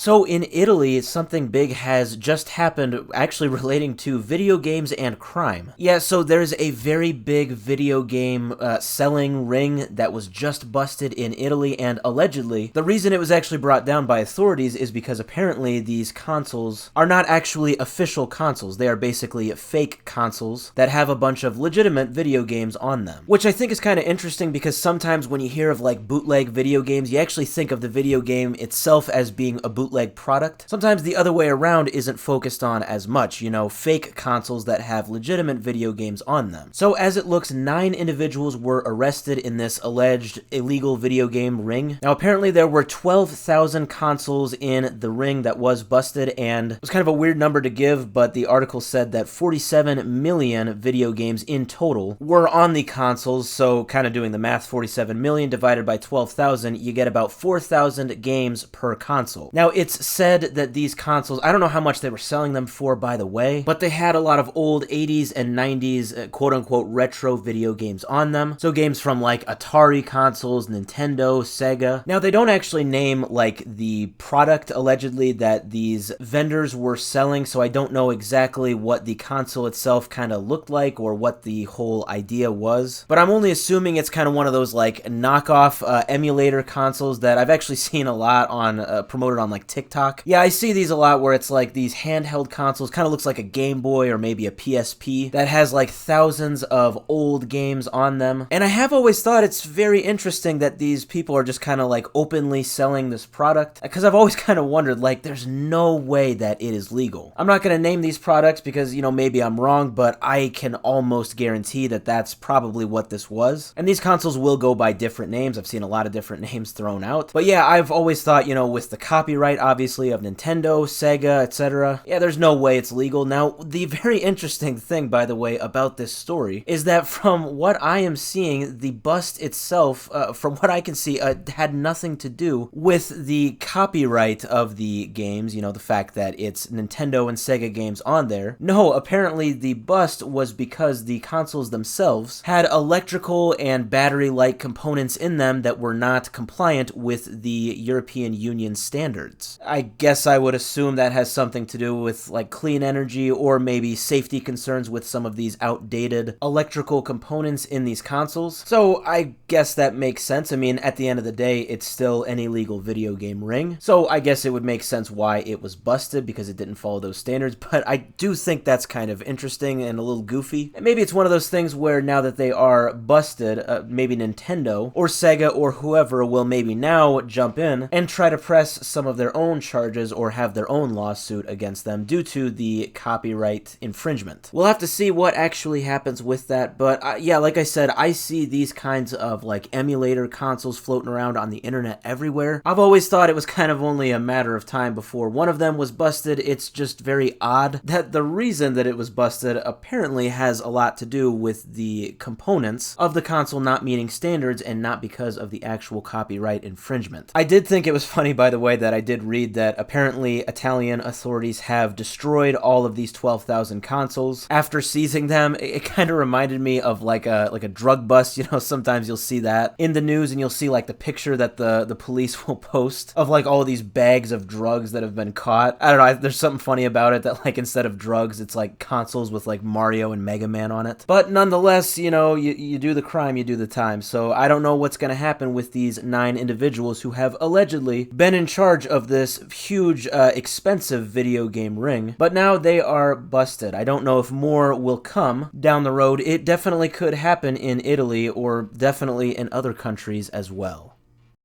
So in Italy, something big has just happened actually relating to video games and crime. Yeah, so there's a very big video game selling ring that was just busted in Italy, and allegedly, the reason it was actually brought down by authorities is because apparently these consoles are not actually official consoles. They are basically fake consoles that have a bunch of legitimate video games on them. Which I think is kind of interesting because sometimes when you hear of like bootleg video games, you actually think of the video game itself as being a bootleg product. Sometimes the other way around isn't focused on as much, fake consoles that have legitimate video games on them. So as it looks, 9 individuals were arrested in this alleged illegal video game ring. Now apparently there were 12,000 consoles in the ring that was busted, and it was kind of a weird number to give, but the article said that 47 million video games in total were on the consoles, so kind of doing the math, 47 million divided by 12,000, you get about 4,000 games per console. Now it's said that these consoles, I don't know how much they were selling them for, by the way, but they had a lot of old 80s and 90s quote-unquote retro video games on them. So games from like Atari consoles, Nintendo, Sega. Now they don't actually name like the product allegedly that these vendors were selling, so I don't know exactly what the console itself kind of looked like or what the whole idea was. But I'm only assuming it's kind of one of those like knockoff emulator consoles that I've actually seen a lot on promoted on like TikTok. Yeah, I see these a lot where it's like these handheld consoles, kind of looks like a Game Boy or maybe a PSP that has like thousands of old games on them. And I have always thought it's very interesting that these people are just kind of like openly selling this product, because I've always kind of wondered, like, there's no way that it is legal. I'm not going to name these products because, maybe I'm wrong, but I can almost guarantee that that's probably what this was. And these consoles will go by different names. I've seen a lot of different names thrown out. But yeah, I've always thought, with the copyright, obviously, of Nintendo, Sega, etc. Yeah, there's no way it's legal. Now, the very interesting thing, by the way, about this story is that from what I am seeing, the bust itself, from what I can see, had nothing to do with the copyright of the games, the fact that it's Nintendo and Sega games on there. No, apparently the bust was because the consoles themselves had electrical and battery-like components in them that were not compliant with the European Union standards. I guess I would assume that has something to do with like clean energy or maybe safety concerns with some of these outdated electrical components in these consoles. So I guess that makes sense. I mean, at the end of the day, it's still an illegal video game ring. So I guess it would make sense why it was busted, because it didn't follow those standards. But I do think that's kind of interesting and a little goofy. And maybe it's one of those things where now that they are busted, maybe Nintendo or Sega or whoever will maybe now jump in and try to press some of their own charges or have their own lawsuit against them due to the copyright infringement. We'll have to see what actually happens with that, but yeah, like I said, I see these kinds of like emulator consoles floating around on the internet everywhere. I've always thought it was kind of only a matter of time before one of them was busted. It's just very odd that the reason that it was busted apparently has a lot to do with the components of the console not meeting standards and not because of the actual copyright infringement. I did think it was funny, by the way, that I did read that apparently Italian authorities have destroyed all of these 12,000 consoles after seizing them. It kind of reminded me of like a drug bust. Sometimes you'll see that in the news and you'll see like the picture that the police will post of like all of these bags of drugs that have been caught. I don't know, there's something funny about it that like instead of drugs, it's like consoles with like Mario and Mega Man on it. But nonetheless, you do the crime, you do the time. So I don't know what's going to happen with these 9 individuals who have allegedly been in charge of this huge, expensive video game ring, but now they are busted. I don't know if more will come down the road. It definitely could happen in Italy or definitely in other countries as well.